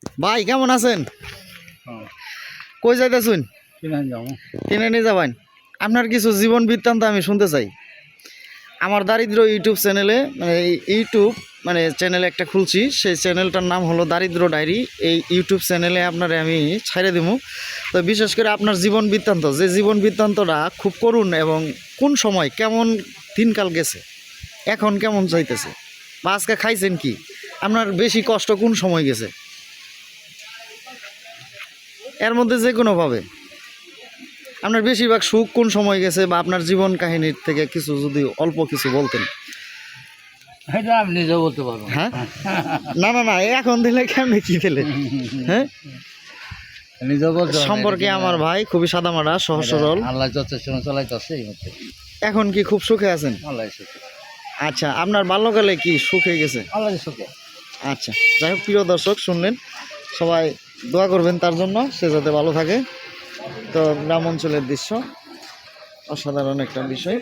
ভাই কেমন আছেন? কই যাইতেছুন? কিনে নিয়ে যাবেন? আপনার কিছু জীবন বৃত্তান্ত আমি শুনতে চাই। আমার দারিদ্র ইউটিউব চ্যানেলে মানে চ্যানেল একটা খুলছি, সেই চ্যানেলটার নাম হলো দারিদ্র ডায়েরি। এই ইউটিউব চ্যানেলে আপনারে আমি ছাইড়ে দেবো। তো বিশেষ করে আপনার জীবন বৃত্তান্ত, যে জীবন বৃত্তান্তটা খুব করুণ এবং কোন সময় কেমন দিনকাল গেছে, এখন কেমন চাইতেছে, বা আজকে খাইছেন কি, আপনার বেশি কষ্ট কোন সময় গেছে, এর মধ্যে যে কোনোভাবে আপনার বেশিরভাগ সুখ কোন সময় গেছে, বা আপনার জীবন কাহিনীর থেকে কিছু যদি অল্প কিছু বলতেন। এটা আমি নিজেও বলতে পারবো। হ্যাঁ, না না না, এখন দিলে কেমনে কি দিলে? হ্যাঁ, নিজেও বলতে সম্পর্কে আমার ভাই খুবই সাদামাটা, সহজ সরল। আল্লাহ যথেষ্ট চলাইতেছে এই মধ্যে এখন কি খুব সুখে আছেন? আল্লাহ সুখে। আচ্ছা, আপনার বাল্যকালে কি সুখে গেছে? আল্লাহ সুখে। আচ্ছা, যাই হোক, প্রিয় দর্শক শুনলেন, সবাই দোয়া করবেন তার জন্য, সে যাতে ভালো থাকে। তো গ্রাম অঞ্চলের দৃশ্য অসাধারণ একটা বিষয়।